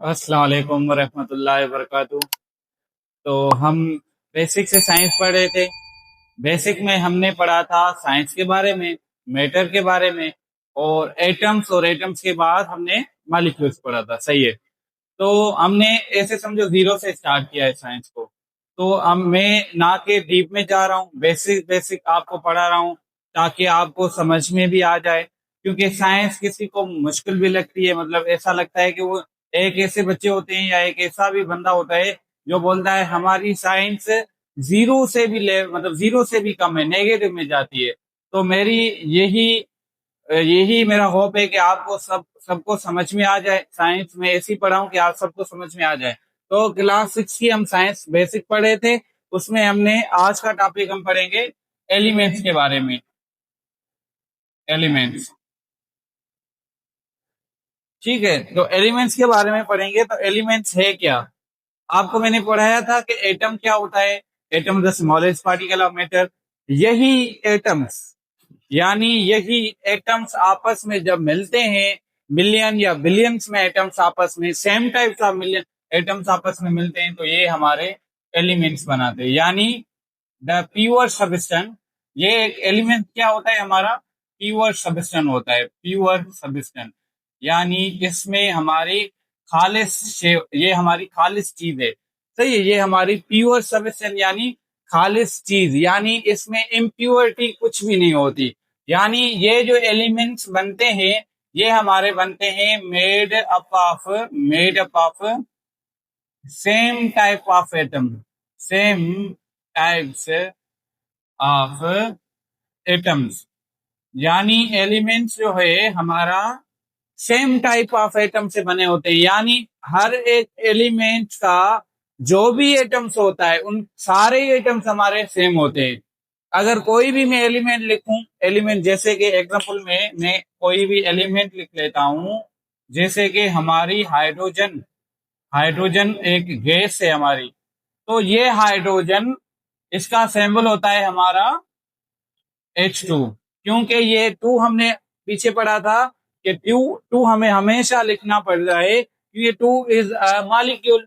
अस्सलाम वालेकुम वरहमतुल्लाहि वबरकातुहू। तो हम बेसिक से साइंस पढ़ रहे थे। बेसिक में हमने पढ़ा था साइंस के बारे में, मैटर के बारे में, और एटम्स के बाद हमने मॉलिक्यूल्स पढ़ा था। सही है। तो हमने ऐसे समझो जीरो से स्टार्ट किया है साइंस को। तो अब मैं ना के डीप में जा रहा हूँ, बेसिक बेसिक आपको पढ़ा रहा हूँ ताकि आपको समझ में भी आ जाए। क्योंकि साइंस किसी को मुश्किल भी लगती है, मतलब ऐसा लगता है कि वो एक ऐसे बच्चे होते हैं या एक ऐसा भी बंदा होता है जो बोलता है हमारी साइंस जीरो से भी ले, मतलब जीरो से भी कम है, नेगेटिव में जाती है। तो मेरी यही यही मेरा होप है कि आपको सबको समझ में आ जाए। साइंस में ऐसी पढ़ाऊं कि आप सबको समझ में आ जाए। तो क्लास 6 की हम साइंस बेसिक पढ़े थे। उसमें हमने आज का टॉपिक हम पढ़ेंगे एलिमेंट्स के बारे में। एलिमेंट्स, ठीक है। तो एलिमेंट्स के बारे में पढ़ेंगे। तो एलिमेंट्स है क्या? आपको मैंने पढ़ाया था कि एटम क्या होता है। Atom the smallest particle of matter. यही एटम्स, यानी यही एटम्स आपस में जब मिलते हैं, मिलियन या बिलियंस में एटम्स आपस में, same types of million atoms आपस में मिलते हैं, तो ये हमारे एलिमेंट्स बनाते हैं। यानी द प्योर सबस्टेंस, ये एक एलिमेंट क्या होता है हमारा? प्योर सबस्टेंस होता है। प्योर सबस्टेंस यानी इसमें हमारी ये हमारी खालिस चीज है। सही है। ये हमारी प्योर सबस्टेंस यानी खालिस चीज, यानी इसमें इम्प्योरिटी कुछ भी नहीं होती। यानी ये जो एलिमेंट्स बनते हैं, ये हमारे बनते हैं made up of same type of atom, same types of atoms. यानी एलिमेंट्स जो है हमारा सेम टाइप ऑफ एटम से बने होते हैं। यानी हर एक एलिमेंट का जो भी एटम्स होता है, उन सारे एटम्स हमारे सेम होते हैं। अगर कोई भी मैं एलिमेंट लिखूं, एलिमेंट जैसे कि एग्जांपल में मैं कोई भी एलिमेंट लिख लेता हूं, जैसे कि हमारी हाइड्रोजन। हाइड्रोजन एक गैस है हमारी। तो ये हाइड्रोजन, इसका सिंबल होता है हमारा H2। क्योंकि ये टू हमने पीछे पढ़ा था कि टू टू हमें हमेशा लिखना पड़ रहा है क्योंकि टू इज मॉलिक्यूल।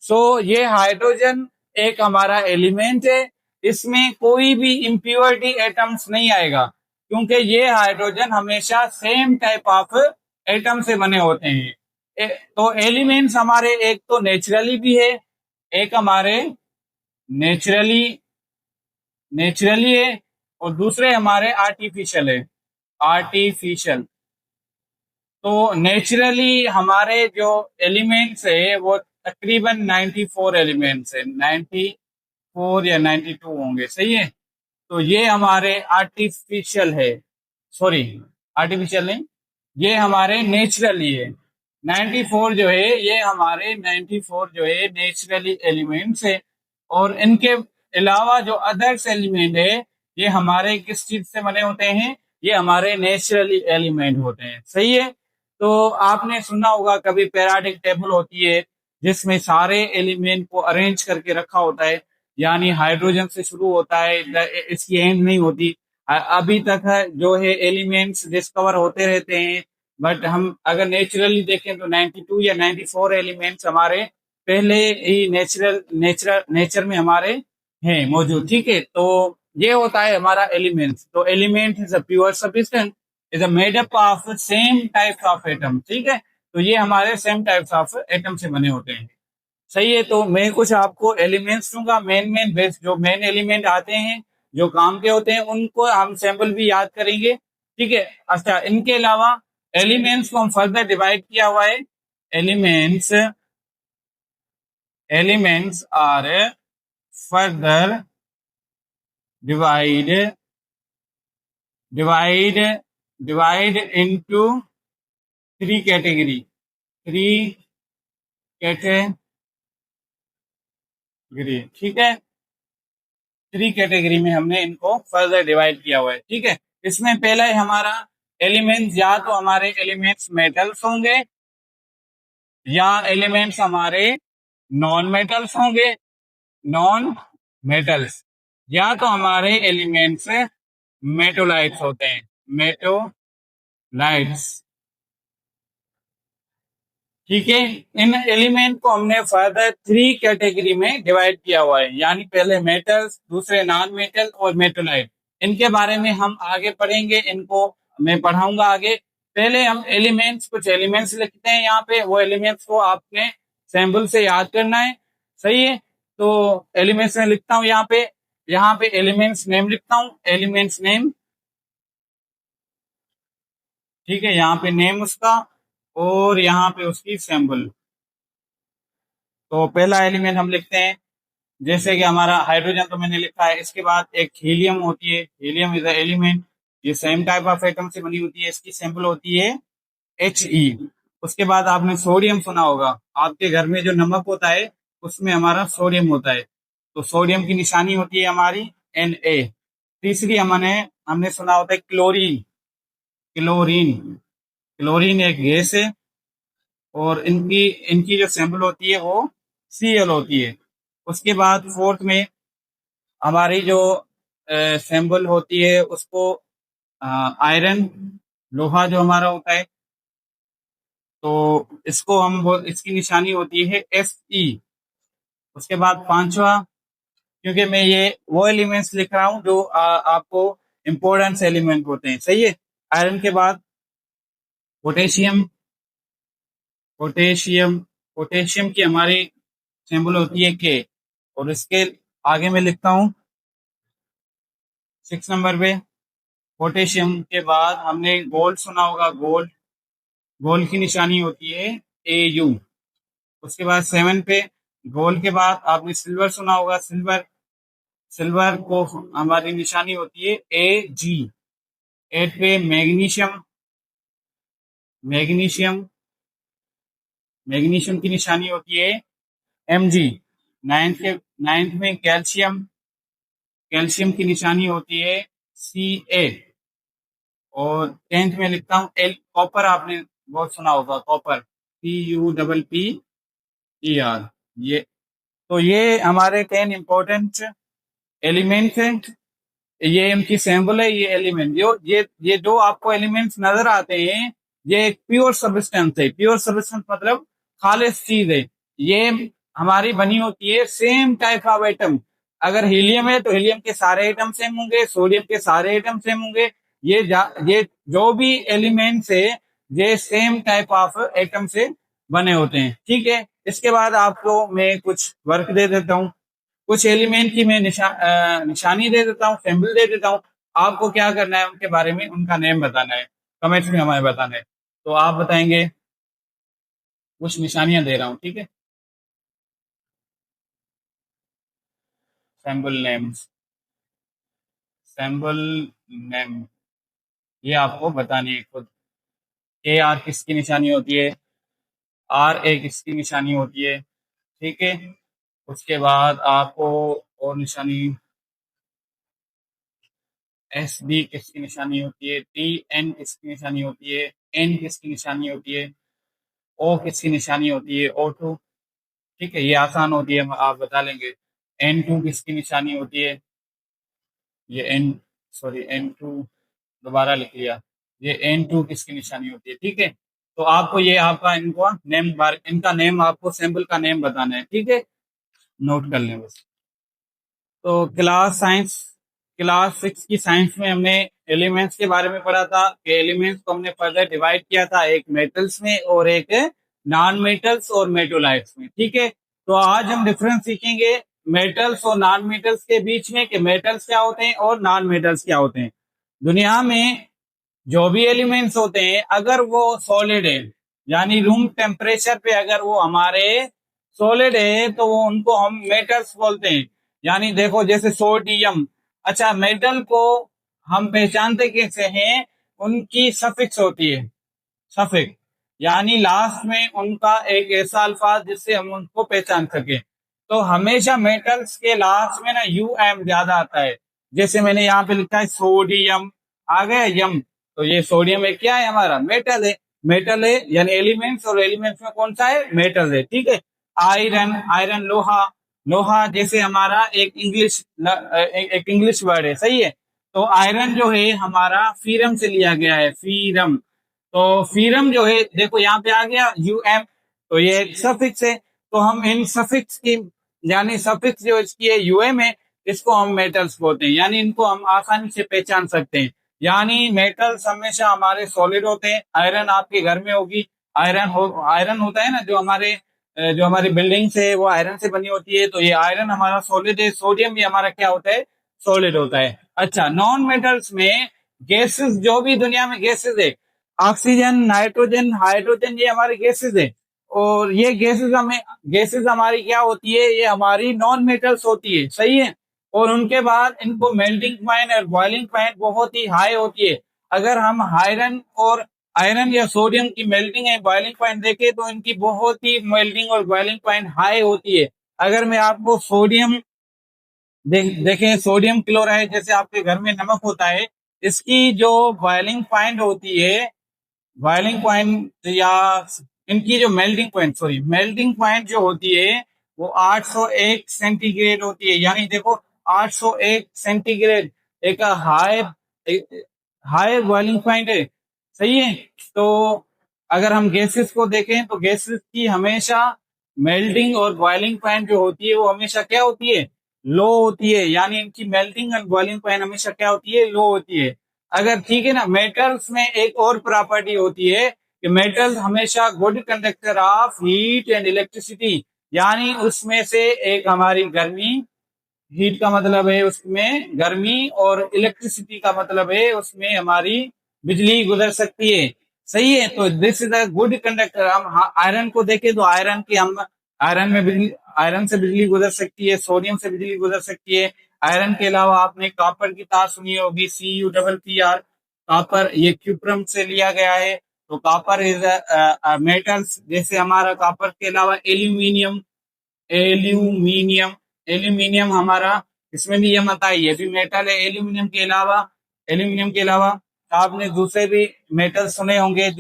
सो ये हाइड्रोजन एक हमारा एलिमेंट है। इसमें कोई भी इम्प्योरिटी एटम्स नहीं आएगा, क्योंकि ये हाइड्रोजन हमेशा सेम टाइप ऑफ एटम से बने होते हैं। तो एलिमेंट्स हमारे एक तो नेचुरली भी है, एक हमारे नेचुरली नेचुरली है, और दूसरे हमारे आर्टिफिशियल है। आर्टिफिशियल। तो नेचुरली हमारे जो एलिमेंट्स है वो तकरीबन 94 एलिमेंट्स है। 94 या 92 होंगे। सही है। तो ये हमारे आर्टिफिशियल है। सॉरी, आर्टिफिशियल नहीं, ये हमारे नेचुरली है। 94 जो है, ये हमारे 94 जो है नेचुरली एलिमेंट्स है। और इनके अलावा जो अदर्स एलिमेंट है, ये हमारे किस चीज से बने होते हैं? ये हमारे नेचुरली एलिमेंट होते हैं। सही है। तो आपने सुना होगा कभी पेरियोडिक टेबल होती है जिसमें सारे एलिमेंट को अरेंज करके रखा होता है। यानी हाइड्रोजन से शुरू होता है, इसकी एंड नहीं होती। अभी तक है जो है एलिमेंट्स डिस्कवर होते रहते हैं। बट हम अगर नेचुरली देखें तो 92 या 94 एलिमेंट्स हमारे पहले ही नेचर में हमारे हैं मौजूद। ठीक है। तो ये होता है हमारा एलिमेंट्स। तो element is a pure substance, is a made up of same types of atom. ठीक है। तो ये हमारे सेम टाइप्स ऑफ एटम से बने होते हैं। सही है। तो मैं कुछ आपको एलिमेंट्स दूंगा, मेन मेन बेस जो मेन एलिमेंट आते हैं, जो काम के होते हैं, उनको हम सैंपल भी याद करेंगे। ठीक है। अच्छा, इनके अलावा एलिमेंट्स को हम फर्दर डिवाइड किया हुआ है। Elements elements are further divide divide divide into three category. Three category. ठीक है। थ्री कैटेगरी में हमने इनको फर्दर डिवाइड किया हुआ है। ठीक है। इसमें पहला है हमारा एलिमेंट्स, या तो हमारे एलिमेंट्स मेटल्स होंगे या एलिमेंट्स हमारे नॉन मेटल्स होंगे। नॉन मेटल्स, या तो हमारे एलिमेंट्स मेटोलाइट्स होते हैं। मेटोलाइट्स। ठीक है। इन एलिमेंट को हमने फर्दर 3 कैटेगरी में डिवाइड किया हुआ है, यानी पहले मेटल्स, दूसरे नॉन मेटल और मेटोलाइट। इनके बारे में हम आगे पढ़ेंगे, इनको मैं पढ़ाऊंगा आगे। पहले हम एलिमेंट्स, कुछ एलिमेंट्स लिखते हैं यहाँ पे, वो एलिमेंट्स को आपने सैम्बल से याद करना है। सही है, तो एलिमेंट्स में लिखता हूँ यहाँ पे एलिमेंट्स नेम लिखता हूँ, एलिमेंट्स नेम। ठीक है, यहाँ पे नेम उसका, और यहाँ पे उसकी सैम्बल। तो पहला एलिमेंट हम लिखते हैं, जैसे कि हमारा हाइड्रोजन तो मैंने लिखा है। इसके बाद एक हीलियम होती है, हीलियम इज अ एलिमेंट, ये सेम टाइप ऑफ एटम से बनी होती है, इसकी सैंपल होती है He। उसके बाद आपने सोडियम सुना होगा, आपके घर में जो नमक होता है उसमें हमारा सोडियम होता है, तो सोडियम की निशानी होती है हमारी Na। तीसरी हमने हमने सुना होता है क्लोरीन। क्लोरीन क्लोरीन एक गैस है, और इनकी इनकी जो सैंपल होती है वो Cl होती है। उसके बाद फोर्थ में हमारी जो सैंपल होती है उसको आयरन, लोहा जो हमारा होता है, तो इसको इसकी निशानी होती है Fe। उसके बाद पांचवा, क्योंकि मैं ये वो एलिमेंट्स लिख रहा हूँ जो आपको इंपॉर्टेंस एलिमेंट होते हैं। सही है, आयरन के बाद पोटेशियम। पोटेशियम पोटेशियम की हमारी सिंबल होती है के, और इसके आगे मैं लिखता हूँ 6 नंबर पे। पोटेशियम के बाद हमने गोल्ड सुना होगा, गोल्ड। गोल्ड की निशानी होती है Au। उसके बाद 7 पे गोल्ड के बाद आपने सिल्वर सुना होगा, सिल्वर। सिल्वर को हमारी निशानी होती है Ag। 8 पे मैग्नीशियम। मैग्नीशियम मैग्नीशियम की निशानी होती है Mg। 9th में कैल्शियम। कैल्शियम की निशानी होती है Ca। और 10th में लिखता हूँ एल, कॉपर। आपने बहुत सुना होगा कॉपर, Cuppr। ये, तो ये हमारे 10 इंपॉर्टेंट एलिमेंट्स हैं। ये इनकी सैंपल है, ये एलिमेंट जो ये दो आपको एलिमेंट्स नजर आते हैं, ये एक प्योर सब्सटेंस है। प्योर सब्सटेंस मतलब खालिस चीज है। ये हमारी बनी होती है सेम टाइप ऑफ एटम। अगर हीलियम है तो हीलियम के सारे एटम सेम होंगे, सोडियम के सारे एटम सेम होंगे। ये जो भी एलिमेंट्स है, ये सेम टाइप ऑफ एटम से बने होते हैं। ठीक है, इसके बाद आपको मैं कुछ वर्क दे देता हूँ, कुछ एलिमेंट की मैं निशानी दे देता हूँ, सिंबल दे देता हूँ। आपको क्या करना है, उनके बारे में उनका नेम बताना है, कमेंट्स में हमें बताना है। तो आप बताएंगे, कुछ निशानियां दे रहा हूँ, ठीक है। सिंबल नेम्स, सिंबल नेम, ये आपको बतानी है खुद। AR किसकी निशानी होती है, RA किसकी निशानी होती है, ठीक है। उसके बाद आपको और निशानी, SB किसकी निशानी होती है, TN किसकी निशानी होती है, N किसकी निशानी होती है, O किसकी निशानी होती है, O2। ठीक है, ये आसान होती है, आप बता लेंगे। N2 किसकी निशानी होती है, ये N2 दोबारा लिख लिया। ये N2 किसकी निशानी होती है, ठीक है। तो आपको ये आपका इनका नेम, आपको सैंपल का नेम बताना है, ठीक है। नोट कर लें बस। तो क्लास 6 की साइंस में हमने एलिमेंट्स के बारे में पढ़ा था, कि एलिमेंट्स को हमने फर्दर डिवाइड किया था, एक मेटल्स में और एक नॉन मेटल्स और मेटोलाइट्स में, ठीक है। तो आज हम डिफरेंस सीखेंगे मेटल्स और नॉन मेटल्स के बीच में, कि मेटल्स क्या होते हैं और नॉन मेटल्स क्या होते हैं। दुनिया में जो भी एलिमेंट्स होते हैं, अगर वो सॉलिड है, यानी रूम टेम्परेचर पे अगर वो हमारे सॉलिड है, तो वो उनको हम मेटल्स बोलते हैं। यानी देखो, जैसे सोडियम। अच्छा, मेटल को हम पहचानते कैसे हैं, उनकी सफिक्स होती है, सफिक्स, यानी लास्ट में उनका एक ऐसा अल्फाज जिससे हम उनको पहचान सके। तो हमेशा मेटल्स के लास्ट में ना UM ज्यादा आता है। जैसे मैंने यहाँ पे लिखा है सोडियम, आ गया यम, तो ये सोडियम एक क्या है, हमारा मेटल है। मेटल है यानी एलिमेंट्स, और एलिमेंट्स में कौन सा है, मेटल है, ठीक है। आयरन, आयरन लोहा। लोहा जैसे हमारा एक इंग्लिश वर्ड है, सही है। तो आयरन जो है हमारा फीरम से लिया गया है, फीरम। तो फीरम जो है, देखो यहाँ पे आ गया UM। तो ये एक सफिक्स है। तो हम इन सफिक्स की, यानी सफिक्स जो इसकी है यूए में, इसको हम मेटल्स बोलते हैं, यानी इनको हम आसानी से पहचान सकते हैं। यानी मेटल्स हमेशा हमारे सॉलिड होते हैं। आयरन आपके घर में होगी, आयरन होता है ना, जो हमारी बिल्डिंग्स है वो आयरन से बनी होती है, तो ये आयरन हमारा सॉलिड है। सोडियम भी हमारा क्या होता है, सॉलिड होता है। अच्छा, नॉन मेटल्स में गैसेस, जो भी दुनिया में गैसेस है, ऑक्सीजन, नाइट्रोजन, हाइड्रोजन, ये हमारे गैसेस है। और ये गैसेस हमारी क्या होती है, ये हमारी नॉन मेटल्स होती है, सही है। और उनके बाद इनको मेल्टिंग पॉइंट और बॉइलिंग पॉइंट बहुत ही हाई होती है। अगर हम आयरन या सोडियम की मेल्टिंग एंड बॉइलिंग पॉइंट देखें तो इनकी बहुत ही मेल्टिंग और बॉइलिंग पॉइंट हाई होती है। अगर मैं आपको सोडियम देखें, सोडियम क्लोराइड, जैसे आपके घर में नमक होता है, इसकी जो बॉइलिंग पॉइंट होती है, बॉइलिंग पॉइंट या इनकी जो मेल्टिंग पॉइंट जो होती है वो 801 सेंटीग्रेड होती है। यानी देखो, 801 सेंटीग्रेड एक हाई बॉइलिंग पॉइंट है, सही है। तो अगर हम गैसेस को देखें तो गैसेस की हमेशा मेल्टिंग और बॉइलिंग पॉइंट जो होती है वो हमेशा क्या होती है, लो होती है। यानी इनकी मेल्टिंग एंड बॉइलिंग पॉइंट हमेशा क्या होती है, लो होती है। अगर ठीक है ना, मेटल्स में एक और प्रॉपर्टी होती है कि मेटल्स हमेशा good conductor of heat and electricity, यानी उसमें से एक हमारी गर्मी, हीट का मतलब है उसमें गर्मी, और इलेक्ट्रिसिटी का मतलब है उसमें हमारी बिजली गुजर सकती है, सही है। तो this is a good conductor. हम आयरन को देखें तो आयरन से बिजली गुजर सकती है, सोडियम से बिजली गुजर सकती है। आयरन के अलावा आपने कॉपर की तार सुनी होगी, CuPr, कॉपर, ये क्यूप्रम से लिया गया है। तो कॉपर इज मेटल्स, जैसे हमारा कॉपर के अलावा एल्यूमिनियम एल्यूमिनियम हमारा, इसमें भी ये मत आई, ये भी मेटल है। एल्यूमिनियम के अलावा आपने दूसरे भी मेटल सुने होंगे,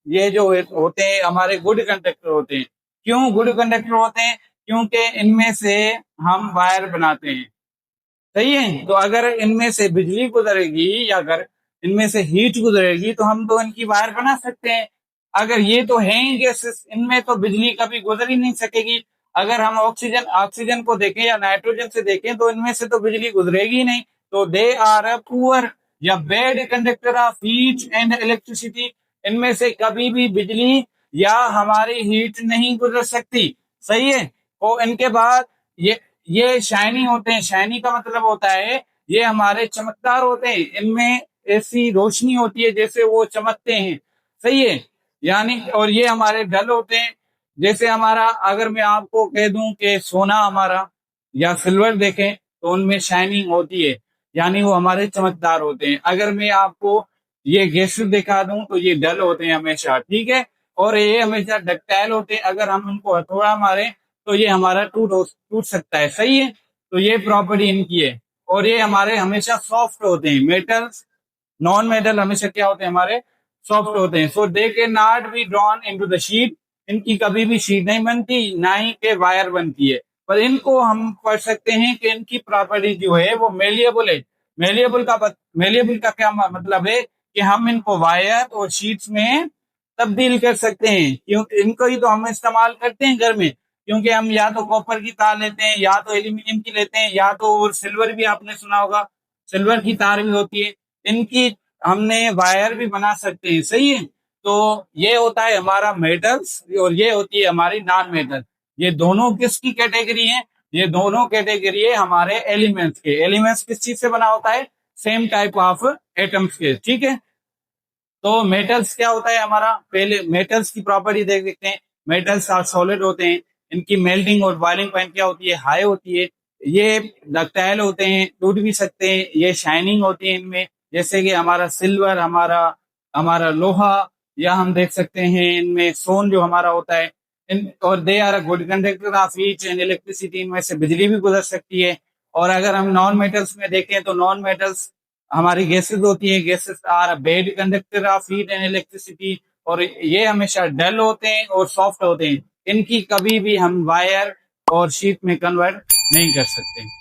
ये जो होते हैं हमारे गुड कंडक्टर होते हैं। क्यों गुड कंडक्टर होते हैं, क्योंकि इनमें से हम वायर बनाते हैं, सही है। तो अगर इनमें से बिजली गुजरेगी या अगर इनमें से हीट गुजरेगी तो हम तो इनकी वायर बना सकते हैं। अगर ये तो है ही गैसेस, इनमें तो बिजली कभी गुजर ही नहीं सकेगी। अगर हम ऑक्सीजन ऑक्सीजन को देखें या नाइट्रोजन से देखें तो इनमें से तो बिजली गुजरेगी ही नहीं। तो दे आर अ पुअर या bad conductor of heat and electricity. इनमें से कभी भी बिजली या हमारी हीट नहीं गुजर सकती, सही है। और इनके बाद ये शाइनी होते हैं। शाइनी का मतलब होता है ये हमारे चमकदार होते हैं, इनमें ऐसी रोशनी होती है जैसे वो चमकते हैं, सही है। यानी और ये हमारे डल होते हैं। जैसे हमारा, अगर मैं आपको कह दूं कि सोना हमारा या सिल्वर देखें तो उनमें शाइनिंग होती है, यानी वो हमारे चमकदार होते हैं। अगर मैं आपको ये गैसेस दिखा दूं तो ये डल होते हैं हमेशा, ठीक है। और ये हमेशा डक्टाइल होते हैं, अगर हम उनको हथौड़ा मारे तो ये हमारा टूट सकता है, सही है। तो ये प्रॉपर्टी इनकी है। और ये हमारे हमेशा सॉफ्ट होते हैं। मेटल्स, नॉन मेटल हमेशा क्या होते हैं, हमारे सॉफ्ट होते हैं। So they can not be drawn into the sheet. इनकी कभी भी शीट नहीं बनती, ना ही के वायर बनती है। पर इनको हम पढ़ सकते हैं कि इनकी प्रॉपर्टी जो है वो मेलिएबल है। मेलिएबल का क्या मतलब है कि हम इनको वायर और शीट्स में तब्दील कर सकते हैं। क्योंकि इनको ही तो हम इस्तेमाल करते हैं घर में, क्योंकि हम या तो कॉपर की तार लेते हैं, या तो एल्यूमिनियम की लेते हैं, या तो और सिल्वर भी आपने सुना होगा, सिल्वर की तार भी होती है। इनकी हमने वायर भी बना सकते हैं, सही है। तो ये होता है हमारा मेटल्स और ये होती है हमारी नॉन मेटल। ये दोनों किसकी कैटेगरी है, ये दोनों कैटेगरी है हमारे एलिमेंट्स के। एलिमेंट्स किस चीज से बना होता है, सेम टाइप ऑफ एटम्स के, ठीक है। तो मेटल्स क्या होता है हमारा, पहले मेटल्स की प्रॉपर्टी देख देखते हैं। मेटल्स आर सॉलिड होते हैं, इनकी मेल्टिंग और बॉइलिंग पॉइंट क्या होती है, हाई होती है। ये डक्टाइल होते हैं, टूट भी सकते हैं। ये शाइनिंग होती है इनमें, जैसे कि हमारा सिल्वर, हमारा हमारा लोहा, या हम देख सकते हैं इनमें सोन जो हमारा होता है। इन और they are a good conductor of heat and electricity. इनमें से बिजली भी गुजर सकती है। और अगर हम नॉन मेटल्स में देखें तो नॉन मेटल्स हमारी गैसेस होती है। Gases are bad conductor of heat and electricity. और ये हमेशा डल होते हैं और सॉफ्ट होते हैं। इनकी कभी भी हम वायर और शीट में कन्वर्ट नहीं कर सकते।